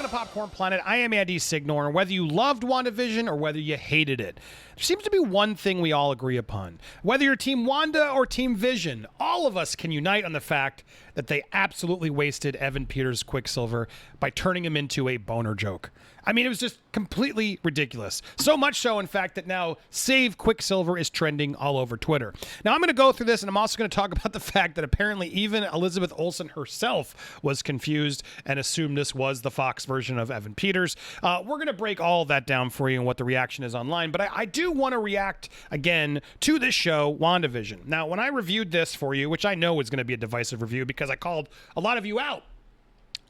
to Popcorn Planet. I am Andy Signore, and whether you loved WandaVision or whether you hated it, there seems to be one thing we all agree upon. Whether you're Team Wanda or Team Vision, all of us can unite on the fact that they absolutely wasted Evan Peters' Quicksilver by turning him into a boner joke. I mean, it was just completely ridiculous. So much so, in fact, that now Save Quicksilver is trending all over Twitter. Now, I'm going to go through this, and I'm also going to talk about the fact that apparently even Elisabeth Olsen herself was confused and assumed this was the Fox version of Evan Peters. We're going to break all of that down for you and what the reaction is online, but I do want to react again to this show, WandaVision. Now, when I reviewed this for you, which I know is going to be a divisive review because I called a lot of you out,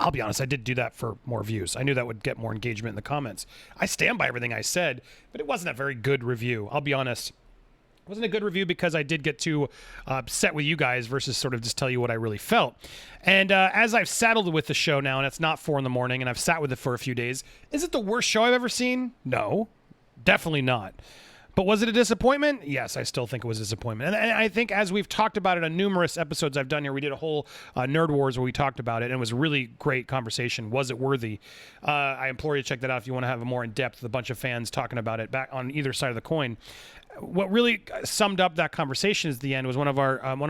I'll be honest, I did do that for more views. I knew that would get more engagement in the comments. I stand by everything I said, but it wasn't a very good review. I'll be honest. It wasn't a good review because I did get too upset with you guys versus sort of just tell you what I really felt. And as I've saddled with the show now, and it's not 4 a.m, and I've sat with it for a few days, is it the worst show I've ever seen? No, definitely not. But was it a disappointment? Yes, I still think it was a disappointment. And I think as we've talked about it on numerous episodes I've done here, we did a whole Nerd Wars where we talked about it, and it was a really great conversation. Was it worthy? I implore you to check that out if you want to have a more in-depth with a bunch of fans talking about it back on either side of the coin. What really summed up that conversation at the end was one of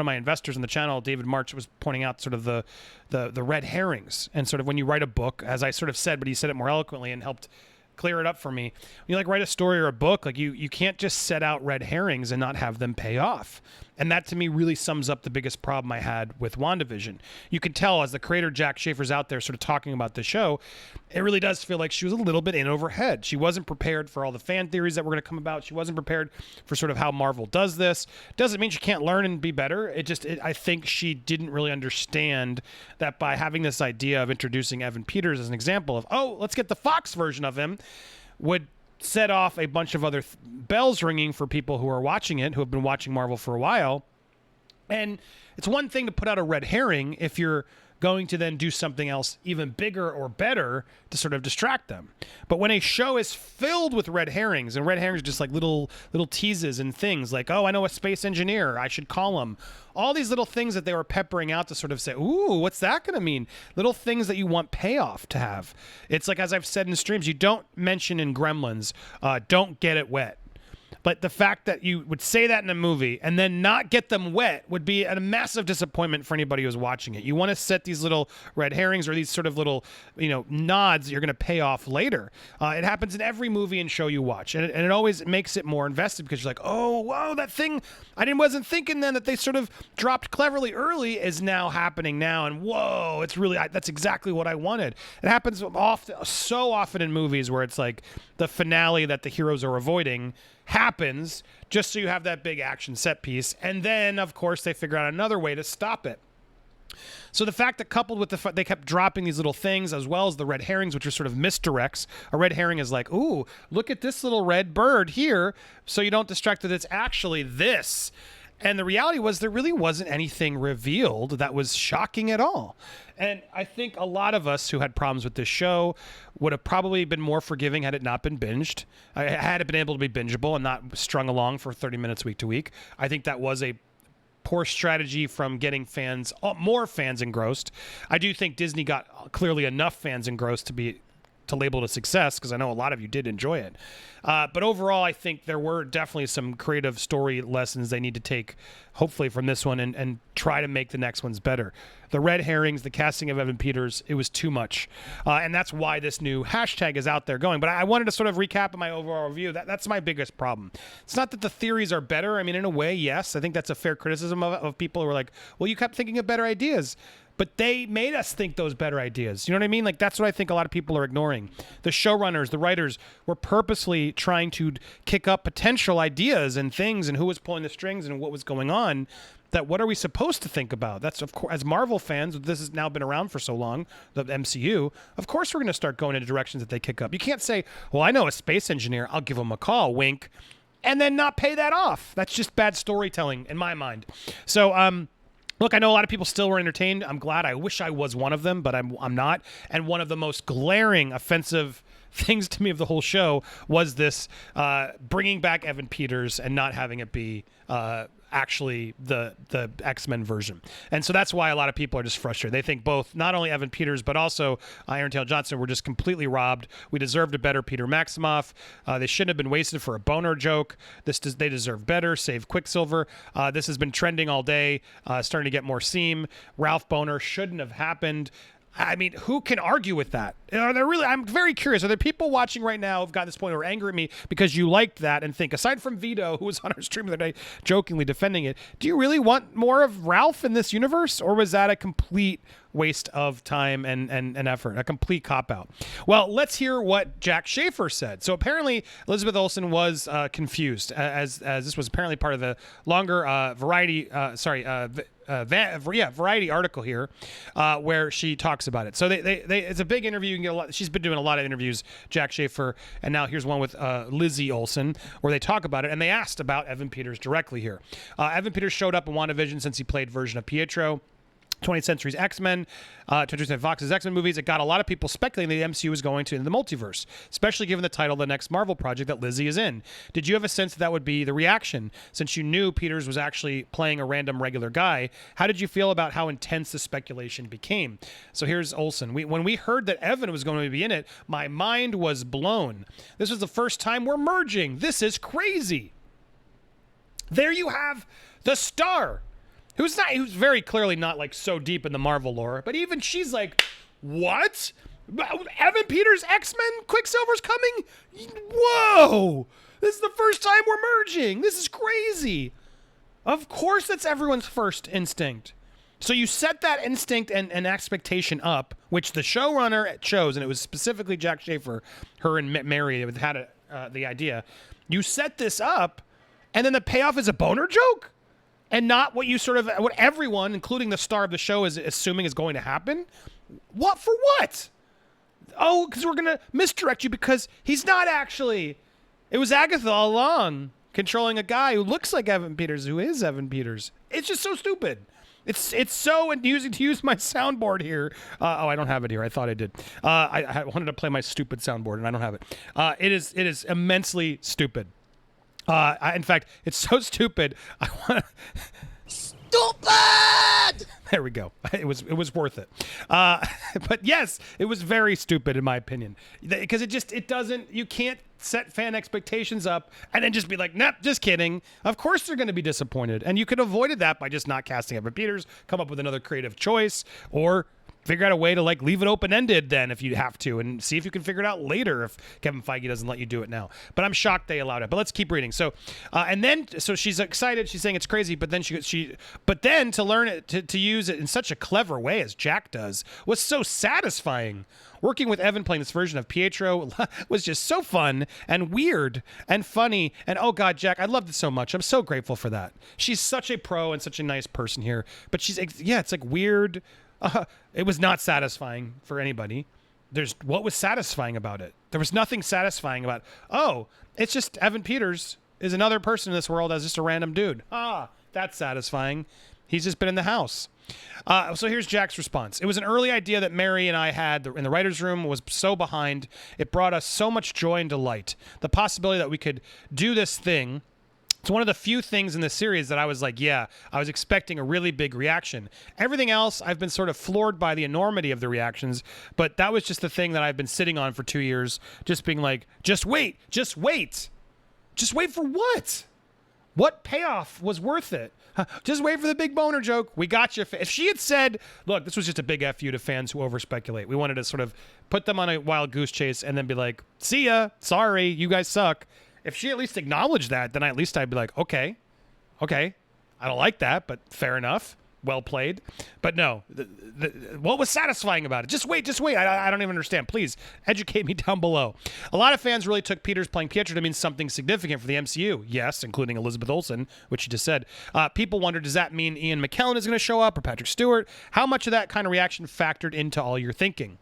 my investors in the channel, David March, was pointing out sort of the red herrings. And sort of when you write a book, as I sort of said, but he said it more eloquently and helped clear it up for me. When you write a story or a book, you can't just set out red herrings and not have them pay off. And that to me really sums up the biggest problem I had with WandaVision. You can tell as the creator Jack Schaefer's out there sort of talking about the show, it really does feel like she was a little bit in over her head. She wasn't prepared for all the fan theories that were going to come about. She wasn't prepared for sort of how Marvel does this. Doesn't mean she can't learn and be better. I think she didn't really understand that by having this idea of introducing Evan Peters as an example of, oh, let's get the Fox version of him, would set off a bunch of other bells ringing for people who are watching it, who have been watching Marvel for a while. And it's one thing to put out a red herring if you're going to then do something else even bigger or better to sort of distract them. But when a show is filled with red herrings, and red herrings are just like little teases and things like, oh, I know a space engineer, I should call him. All these little things that they were peppering out to sort of say, ooh, what's that going to mean? Little things that you want payoff to have. It's like, as I've said in streams, you don't mention in Gremlins, don't get it wet. But the fact that you would say that in a movie and then not get them wet would be a massive disappointment for anybody who's watching it. You want to set these little red herrings or these sort of little, nods that you're going to pay off later. It happens in every movie and show you watch. And it always makes it more invested because you're like, oh, whoa, that thing I wasn't thinking then that they sort of dropped cleverly early is now happening now. And whoa, it's really, that's exactly what I wanted. It happens so often in movies where it's like the finale that the heroes are avoiding happens just so you have that big action set piece. And then, of course, they figure out another way to stop it. So the fact that coupled with they kept dropping these little things as well as the red herrings, which are sort of misdirects. A red herring is like, ooh, look at this little red bird here. So you don't distract that it's actually this. And the reality was there really wasn't anything revealed that was shocking at all. And I think a lot of us who had problems with this show would have probably been more forgiving had it not been binged. Had it been able to be bingeable and not strung along for 30 minutes week to week. I think that was a poor strategy from getting more fans engrossed. I do think Disney got clearly enough fans engrossed to label it a success, because I know a lot of you did enjoy it. But overall, I think there were definitely some creative story lessons they need to take, hopefully, from this one and try to make the next ones better. The red herrings, the casting of Evan Peters, it was too much. And that's why this new hashtag is out there going. But I wanted to sort of recap my overall review. That's my biggest problem. It's not that the theories are better. I mean, in a way, yes. I think that's a fair criticism of people who are like, well, you kept thinking of better ideas. But they made us think those better ideas. You know what I mean? Like, that's what I think a lot of people are ignoring. The showrunners, the writers were purposely trying to kick up potential ideas and things and who was pulling the strings and what was going on. That what are we supposed to think about? That's, of course, as Marvel fans, this has now been around for so long, the MCU, of course we're going to start going into directions that they kick up. You can't say, well, I know a space engineer, I'll give him a call, wink, and then not pay that off. That's just bad storytelling in my mind. So, look, I know a lot of people still were entertained. I'm glad. I wish I was one of them, but I'm not. And one of the most glaring, offensive things to me of the whole show was this bringing back Evan Peters and not having it be actually the X-Men version. And so that's why a lot of people are just frustrated. They think both, not only Evan Peters, but also Aaron Taylor Johnson were just completely robbed. We deserved a better Peter Maximoff. They shouldn't have been wasted for a boner joke. They deserve better. Save Quicksilver. This has been trending all day, starting to get more steam. Ralph Bohner shouldn't have happened. I mean, who can argue with that? Are there really? I'm very curious. Are there people watching right now who've got this point who are angry at me because you liked that and think, aside from Vito, who was on our stream the other day jokingly defending it, do you really want more of Ralph in this universe? Or was that a complete waste of time and effort, a complete cop-out? Well, let's hear what Jack Schaefer said. So apparently Elisabeth Olsen was confused, as this was apparently part of the longer Variety article here where she talks about it. So it's a big interview. You can get a lot. She's been doing a lot of interviews, Jack Schaefer, and now here's one with Lizzie Olsen where they talk about it, and they asked about Evan Peters directly here. Evan Peters showed up in WandaVision since he played version of Pietro. 20th Century's X-Men, 20th Century Fox's X-Men movies. It got a lot of people speculating that the MCU was going to into the multiverse, especially given the title of the next Marvel project that Lizzie is in. Did you have a sense that would be the reaction since you knew Peters was actually playing a random regular guy? How did you feel about how intense the speculation became? So here's Olsen. When we heard that Evan was going to be in it, my mind was blown. This was the first time we're merging. This is crazy. There you have the star. Who's very clearly not like so deep in the Marvel lore, but even she's like, what? Evan Peters, X-Men, Quicksilver's coming? Whoa! This is the first time we're merging. This is crazy. Of course that's everyone's first instinct. So you set that instinct and expectation up, which the showrunner chose, and it was specifically Jack Schaefer, her and Mary had the idea. You set this up, and then the payoff is a boner joke? And not what what everyone, including the star of the show, is assuming is going to happen? What for what? Oh, because we're going to misdirect you because he's not actually. It was Agatha all along, controlling a guy who looks like Evan Peters, who is Evan Peters. It's just so stupid. It's so amusing to use my soundboard here. I don't have it here. I thought I did. I wanted to play my stupid soundboard, and I don't have it. It is immensely stupid. In fact, it's so stupid. I want to. Stupid! There we go. It was worth it. But yes, it was very stupid in my opinion, because it doesn't. You can't set fan expectations up and then just be like, nope, just kidding. Of course they're going to be disappointed, and you could have avoided that by just not casting Evan Peters, come up with another creative choice, or figure out a way to like leave it open-ended then if you have to, and see if you can figure it out later if Kevin Feige doesn't let you do it now. But I'm shocked they allowed it. But let's keep reading. So so she's excited. She's saying it's crazy, but then then to learn it, to use it in such a clever way as Jack does was so satisfying. Working with Evan playing this version of Pietro was just so fun and weird and funny. And oh God, Jack, I loved it so much. I'm so grateful for that. She's such a pro and such a nice person here. But it's like weird. It was not satisfying for anybody. What was satisfying about it? There was nothing satisfying about, it's just Evan Peters is another person in this world as just a random dude. That's satisfying. He's just been in the house. So here's Jack's response. It was an early idea that Mary and I had in the writer's room, was so behind. It brought us so much joy and delight. The possibility that we could do this thing. It's one of the few things in the series that I was like, yeah, I was expecting a really big reaction. Everything else, I've been sort of floored by the enormity of the reactions, but that was just the thing that I've been sitting on for 2 years, just being like, just wait. Just wait for what? What payoff was worth it? Just wait for the big boner joke. We got you. If she had said, look, this was just a big F you to fans who over-speculate. We wanted to sort of put them on a wild goose chase and then be like, see ya. Sorry, you guys suck. If she at least acknowledged that, then at least I'd be like, okay. I don't like that, but fair enough. Well played. But no, what was satisfying about it? Just wait. I don't even understand. Please educate me down below. A lot of fans really took Peters playing Pietro to mean something significant for the MCU. Yes, including Elisabeth Olsen, which you just said. People wondered, does that mean Ian McKellen is going to show up or Patrick Stewart? How much of that kind of reaction factored into all your thinking?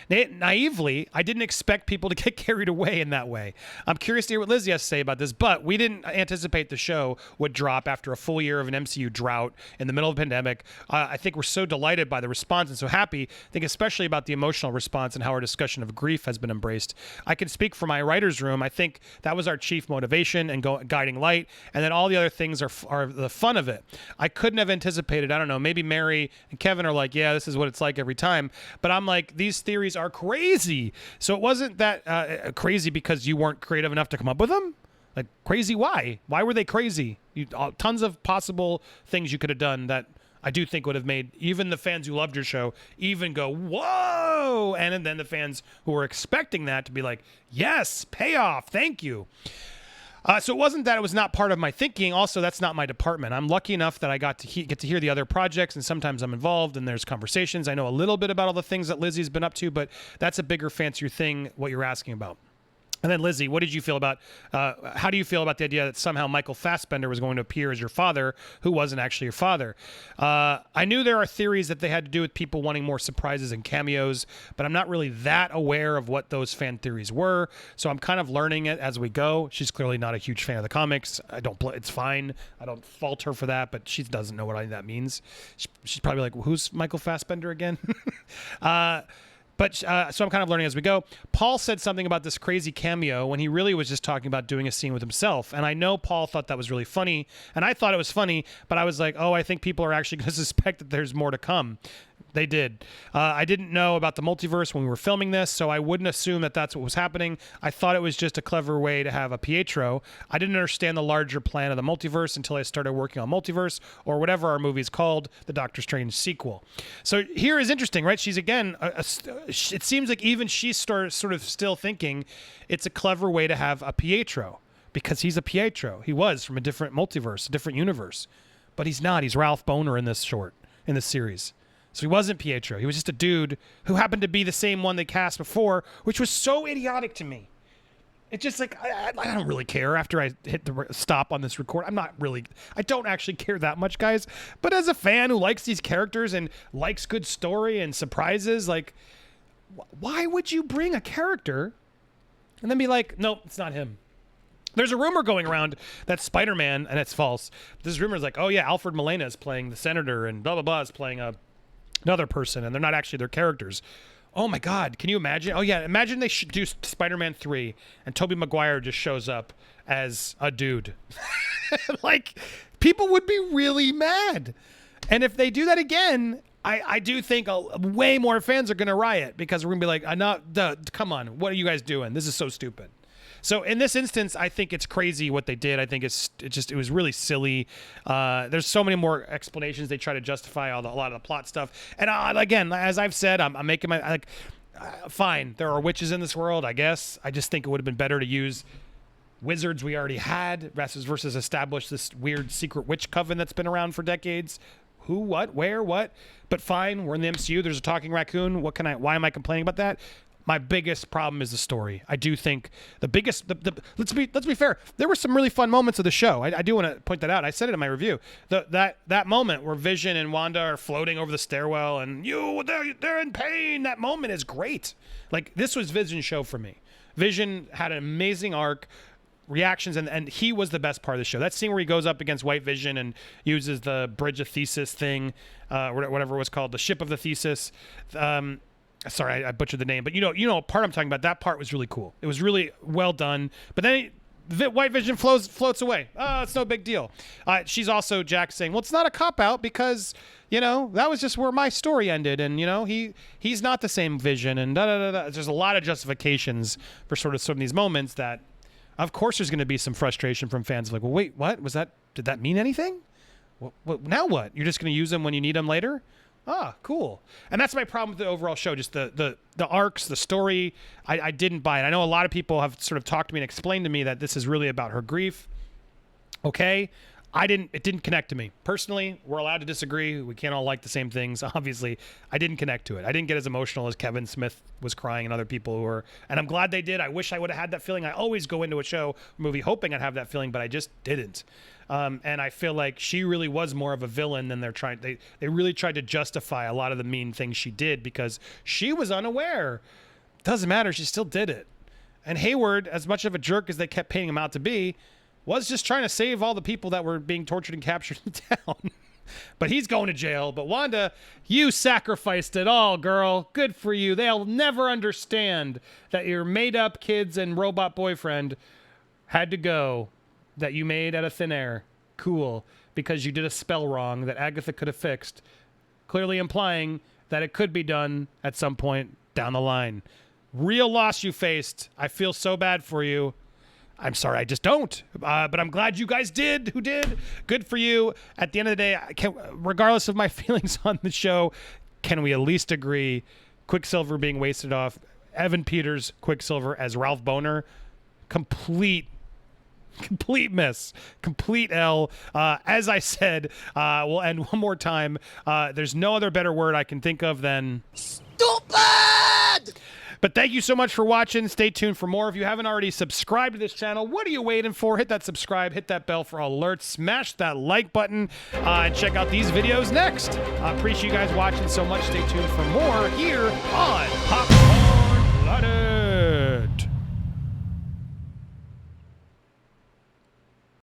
Naively, I didn't expect people to get carried away in that way. I'm curious to hear what Lizzie has to say about this, but we didn't anticipate the show would drop after a full year of an MCU drought in the middle of the pandemic. I think we're so delighted by the response and so happy. I think especially about the emotional response and how our discussion of grief has been embraced. I can speak for my writer's room. I think that was our chief motivation and guiding light, and then all the other things are the fun of it. I couldn't have anticipated, I don't know, maybe Mary and Kevin are like, yeah, this is what it's like every time, but I'm like, these theories are crazy. So it wasn't that crazy because you weren't creative enough to come up with them. Like, crazy why were they crazy? Tons of possible things you could have done that I do think would have made even the fans who loved your show even go, whoa, and then the fans who were expecting that to be like, yes, payoff, thank you. So it wasn't that it was not part of my thinking. Also, that's not my department. I'm lucky enough that I got to get to hear the other projects, and sometimes I'm involved and there's conversations. I know a little bit about all the things that Lizzie's been up to, but that's a bigger, fancier thing, what you're asking about. And then, Lizzie, what did you feel about, how do you feel about the idea that somehow Michael Fassbender was going to appear as your father, who wasn't actually your father? I knew there are theories that they had to do with people wanting more surprises and cameos, but I'm not really that aware of what those fan theories were, so I'm kind of learning it as we go. She's clearly not a huge fan of the comics. It's fine. I don't fault her for that, but she doesn't know what that means. She's probably like, who's Michael Fassbender again? So I'm kind of learning as we go. Paul said something about this crazy cameo when he really was just talking about doing a scene with himself. And I know Paul thought that was really funny. And I thought it was funny, but I was like, oh, I think people are actually going to suspect that there's more to come. They did. I didn't know about the multiverse when we were filming this, so I wouldn't assume that that's what was happening. I thought it was just a clever way to have a Pietro. I didn't understand the larger plan of the multiverse until I started working on Multiverse, or whatever our movie's called, the Doctor Strange sequel. So here is interesting, right? She's, again, it seems like even she's sort of still thinking it's a clever way to have a Pietro, because he's a Pietro. He was from a different multiverse, a different universe. But he's not. He's Ralph Bohner in this series. So he wasn't Pietro. He was just a dude who happened to be the same one they cast before, which was so idiotic to me. It's just like, I don't really care after I hit the stop on this record. I don't actually care that much, guys. But as a fan who likes these characters and likes good story and surprises, like, why would you bring a character and then be like, nope, it's not him? There's a rumor going around that Spider-Man, and it's false. This rumor is like, oh yeah, Alfred Molina is playing the Senator and blah, blah, blah is playing another person, and they're not actually their characters. Oh my God, can you imagine? Oh yeah, imagine they should do Spider-Man 3 and Tobey Maguire just shows up as a dude. Like, people would be really mad. And if they do that again, I do think way more fans are going to riot, because we're going to be like, come on, what are you guys doing? This is so stupid. So in this instance, I think it's crazy what they did. I think it was really silly. There's so many more explanations. They try to justify a lot of the plot stuff. And again, as I've said, I'm making my fine. There are witches in this world, I guess. I just think it would have been better to use wizards we already had versus establish this weird secret witch coven that's been around for decades. Who, what, where, what? But fine, we're in the MCU. There's a talking raccoon. Why am I complaining about that? My biggest problem is the story. I do think let's be fair. There were some really fun moments of the show. I do want to point that out. I said it in my review. That moment where Vision and Wanda are floating over the stairwell and they're in pain. That moment is great. Like, this was Vision's show for me. Vision had an amazing arc, reactions, and he was the best part of the show. That scene where he goes up against White Vision and uses the Bridge of Thesis thing, whatever it was called, the Ship of the Thesis. Sorry, I butchered the name, but you know, part I'm talking about. That part was really cool. It was really well done. But then White Vision floats away. Oh, it's no big deal. She's also, Jack, saying, well, it's not a cop-out because, that was just where my story ended, and he's not the same Vision, and da-da-da-da. There's a lot of justifications for sort of some of these moments that, of course, there's going to be some frustration from fans. Like, well, wait, what was that? Did that mean anything? Now what? You're just going to use them when you need them later? Ah, cool. And that's my problem with the overall show. Just the arcs, the story. I didn't buy it. I know a lot of people have sort of talked to me and explained to me that this is really about her grief. Okay. It didn't connect to me. Personally, we're allowed to disagree. We can't all like the same things. Obviously, I didn't connect to it. I didn't get as emotional as Kevin Smith was crying and other people who were, and I'm glad they did. I wish I would have had that feeling. I always go into a show, movie, hoping I'd have that feeling, but I just didn't. And I feel like she really was more of a villain than they really tried to justify a lot of the mean things she did because she was unaware. Doesn't matter. She still did it. And Hayward, as much of a jerk as they kept painting him out to be, was just trying to save all the people that were being tortured and captured in town. But he's going to jail. But Wanda, you sacrificed it all, girl. Good for you. They'll never understand that your made-up kids and robot boyfriend had to go, that you made out of thin air. Cool. Because you did a spell wrong that Agatha could have fixed, clearly implying that it could be done at some point down the line. Real loss you faced. I feel so bad for you. I'm sorry, I just don't. But I'm glad you guys did. Who did? Good for you. At the end of the day, regardless of my feelings on the show, can we at least agree Quicksilver being wasted off? Evan Peters, Quicksilver as Ralph Bohner, complete miss, complete L. As I said, we'll end one more time. There's no other better word I can think of than stupid. But thank you so much for watching. Stay tuned for more. If you haven't already subscribed to this channel, what are you waiting for? Hit that subscribe, hit that bell for alerts, smash that like button, and check out these videos next. Appreciate you guys watching so much. Stay tuned for more here on Pop